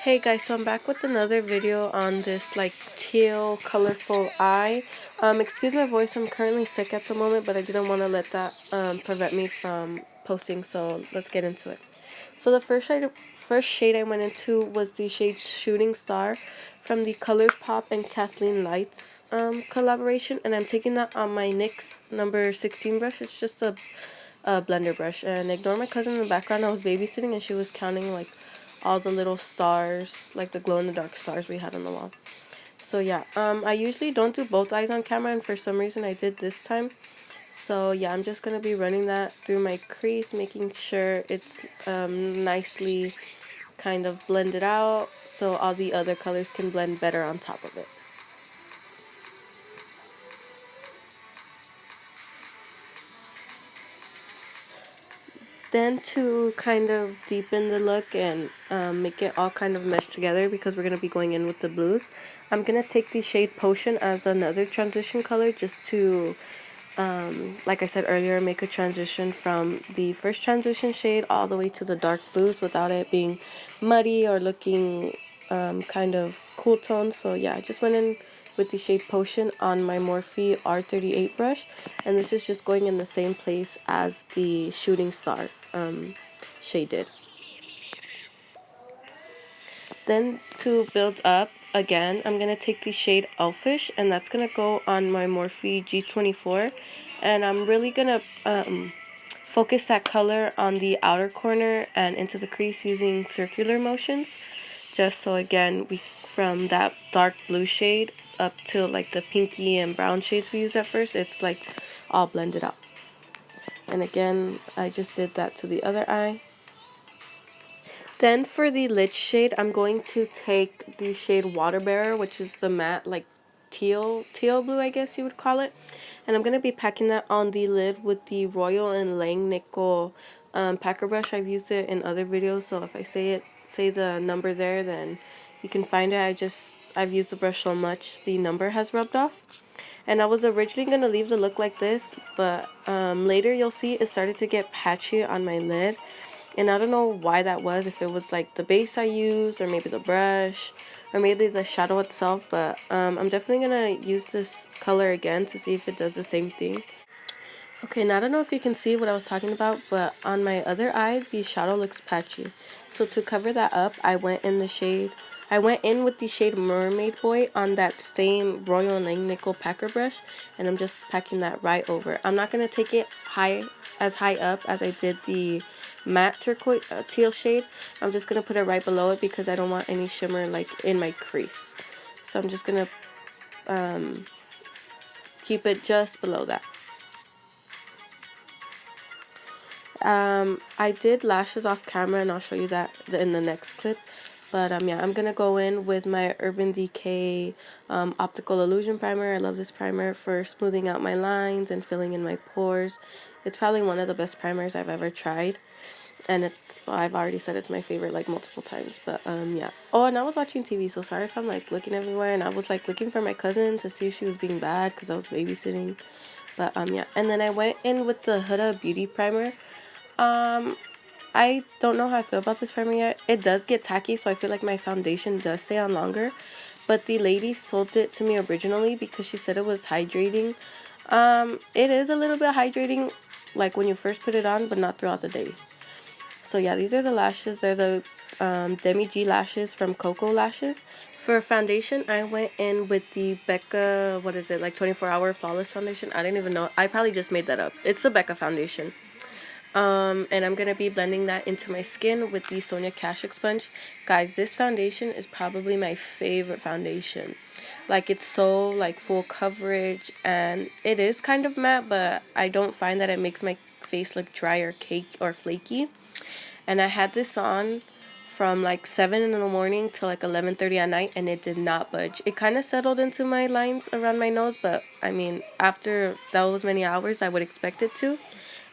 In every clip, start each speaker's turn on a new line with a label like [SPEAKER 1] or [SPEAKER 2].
[SPEAKER 1] Hey guys, so I'm back with another video on this like teal colorful eye. Excuse my voice, I'm currently sick at the moment, but I didn't want to let that prevent me from posting, so let's get into it. So the first shade I went into was the shade Shooting Star from the Colored Pop and Kathleen Lights collaboration, and I'm taking that on my NYX number 16 brush. It's just a blender brush, and ignore my cousin in the background. I was babysitting and she was counting like all the little stars, like the glow-in-the-dark stars we had on the wall. So yeah, I usually don't do both eyes on camera, and for some reason I did this time. So yeah, I'm just going to be running that through my crease, making sure it's nicely kind of blended out so all the other colors can blend better on top of it. Then to kind of deepen the look and make it all kind of mesh together, because we're going to be going in with the blues, I'm going to take the shade Potion as another transition color, just to, like I said earlier, make a transition from the first transition shade all the way to the dark blues without it being muddy or looking kind of cool tone. So yeah, I just went in with the shade Potion on my Morphe R38 brush, and this is just going in the same place as the Shooting Star shade did. Then to build up again, I'm going to take the shade Elfish, and that's going to go on my Morphe G24, and I'm really going to focus that color on the outer corner and into the crease using circular motions, just so again we from that dark blue shade up to like the pinky and brown shades we used at first, it's like all blended out. And again, I just did that to the other eye. Then for the lid shade, I'm going to take the shade Water Bearer, which is the matte like teal blue, I guess you would call it. And I'm going to be packing that on the lid with the Royal and Lang Nickel packer brush. I've used it in other videos, so if I say the number there, then you can find it. I've used the brush so much the number has rubbed off. And I was originally going to leave the look like this, but later you'll see it started to get patchy on my lid. And I don't know why that was, if it was like the base I used, or maybe the brush, or maybe the shadow itself. But I'm definitely going to use this color again to see if it does the same thing. Okay, now I don't know if you can see what I was talking about, but on my other eye, the shadow looks patchy. So to cover that up, I went in with the shade Mermaid Boy on that same Royal and Lang Nickel packer brush, and I'm just packing that right over. I'm not going to take it as high up as I did the matte turquoise teal shade. I'm just going to put it right below it because I don't want any shimmer like in my crease. So I'm just going to keep it just below that. I did lashes off camera, and I'll show you that in the next clip. But yeah, I'm gonna go in with my Urban Decay Optical Illusion Primer. I love this primer for smoothing out my lines and filling in my pores. It's probably one of the best primers I've ever tried, and I've already said it's my favorite like multiple times. But yeah. Oh, and I was watching TV, so sorry if I'm like looking everywhere. And I was like looking for my cousin to see if she was being bad because I was babysitting. But yeah, and then I went in with the Huda Beauty Primer. I don't know how I feel about this primer yet. It does get tacky, so I feel like my foundation does stay on longer. But the lady sold it to me originally because she said it was hydrating. It is a little bit hydrating, like when you first put it on, but not throughout the day. So yeah, these are the lashes. They're the Demi G lashes from Coco Lashes. For foundation, I went in with the Becca, what is it, like 24-hour Flawless Foundation? I didn't even know. I probably just made that up. It's the Becca foundation. And I'm going to be blending that into my skin with the Sonia Kashuk sponge. Guys, this foundation is probably my favorite foundation. Like, it's so, like, full coverage, and it is kind of matte, but I don't find that it makes my face look dry or cake or flaky. And I had this on from, like, 7 in the morning to, like, 11:30 at night, and it did not budge. It kind of settled into my lines around my nose, but, I mean, after those many hours, I would expect it to.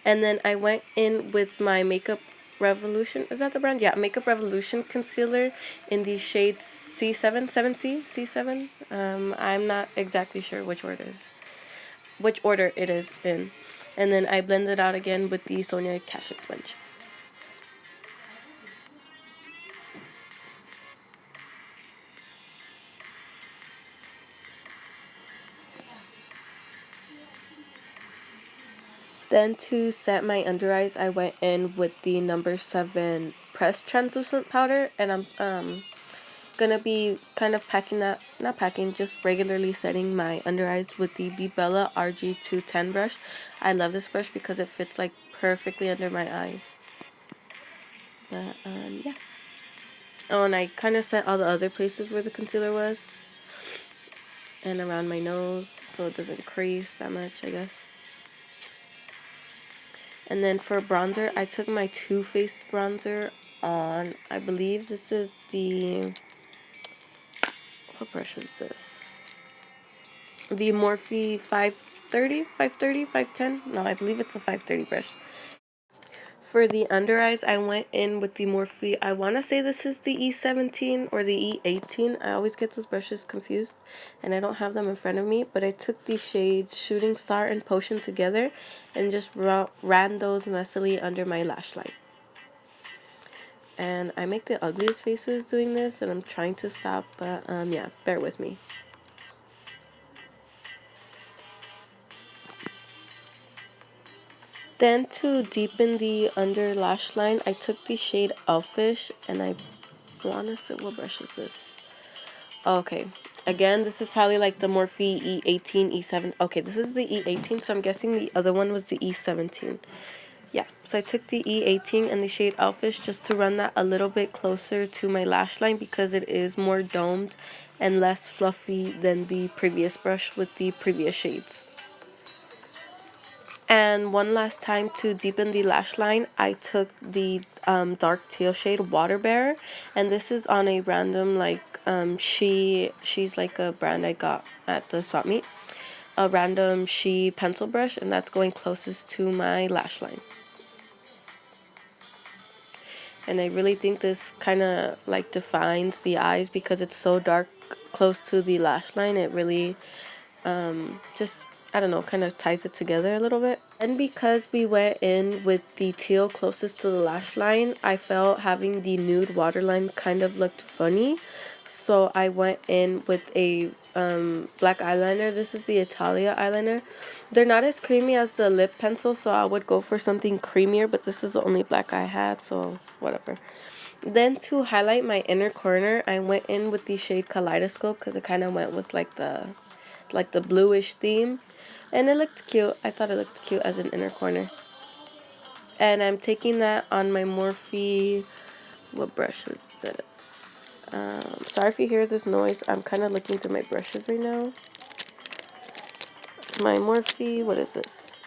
[SPEAKER 1] And then I went in with my Makeup Revolution. Is that the brand? Yeah, Makeup Revolution concealer in the shade C7, 7C, C7. I'm not exactly sure which order it is in. And then I blended out again with the Sonia Kashuk sponge. Then to set my under eyes, I went in with the number 7 pressed translucent powder, and I'm gonna be kind of packing that, not packing, just regularly setting my under eyes with the Bella RG210 brush. I love this brush because it fits like perfectly under my eyes. But yeah. Oh, and I kind of set all the other places where the concealer was, and around my nose so it doesn't crease that much, I guess. And then for bronzer, I took my Too Faced bronzer on, I believe this is the, what brush is this? The Morphe 510? No, I believe it's a 530 brush. For the under eyes, I went in with the Morphe, I want to say this is the E17 or the E18. I always get those brushes confused, and I don't have them in front of me. But I took the shades Shooting Star and Potion together and just ran those messily under my lash line. And I make the ugliest faces doing this, and I'm trying to stop, but yeah, bear with me. Then to deepen the under lash line, I took the shade Elfish, and I want to say, what brush is this? Okay, again, this is probably like the Morphe E18, E7. Okay, this is the E18, so I'm guessing the other one was the E17. Yeah, so I took the E18 and the shade Elfish just to run that a little bit closer to my lash line because it is more domed and less fluffy than the previous brush with the previous shades. And one last time to deepen the lash line, I took the dark teal shade Water Bearer, and this is on a random like she's like a brand I got at the swap meet, a random She pencil brush, and that's going closest to my lash line. And I really think this kind of like defines the eyes because it's so dark close to the lash line. It really just, I don't know, kind of ties it together a little bit. And because we went in with the teal closest to the lash line, I felt having the nude waterline kind of looked funny. So I went in with a black eyeliner. This is the Italia eyeliner. They're not as creamy as the lip pencil, so I would go for something creamier, but this is the only black I had, so whatever. Then to highlight my inner corner, I went in with the shade Kaleidoscope because it kind of went with like the bluish theme, and it looked cute. I thought it looked cute as an inner corner. And I'm taking that on my Morphe, what brush is this? Sorry if you hear this noise. I'm kind of looking through my brushes right now. My Morphe, what is this?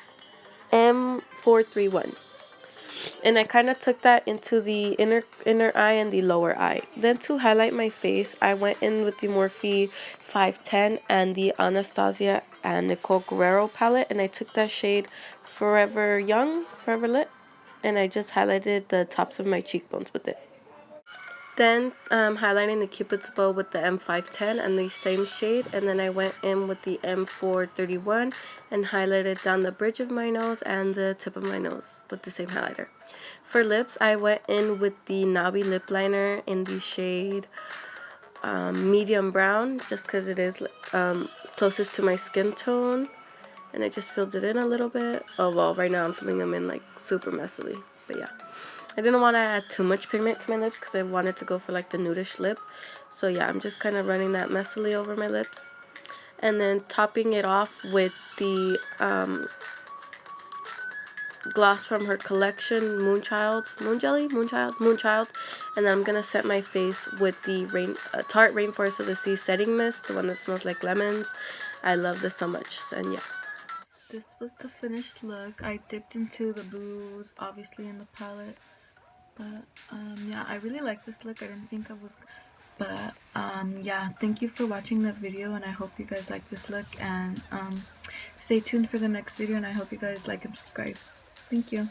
[SPEAKER 1] M431. And I kind of took that into the inner eye and the lower eye. Then to highlight my face, I went in with the Morphe 510 and the Anastasia and Nicole Guerrero palette, and I took that shade Forever Young, Forever Lit, and I just highlighted the tops of my cheekbones with it. Then highlighting the Cupid's bow with the M510 and the same shade, and then I went in with the M431 and highlighted down the bridge of my nose and the tip of my nose with the same highlighter. For lips, I went in with the Nabi lip liner in the shade medium brown, just because it is closest to my skin tone, and I just filled it in a little bit. Oh well, right now I'm filling them in like super messily, but yeah. I didn't want to add too much pigment to my lips because I wanted to go for like the nudish lip. So yeah, I'm just kind of running that messily over my lips. And then topping it off with the gloss from her collection, Moonchild. And then I'm going to set my face with the Tarte Rainforest of the Sea setting mist, the one that smells like lemons. I love this so much, and yeah. This was the finished look. I dipped into the blues, obviously, in the palette. But yeah, I really like this look. I didn't think I was, but yeah, thank you for watching the video, and I hope you guys like this look, and stay tuned for the next video, and I hope you guys like and subscribe. Thank you.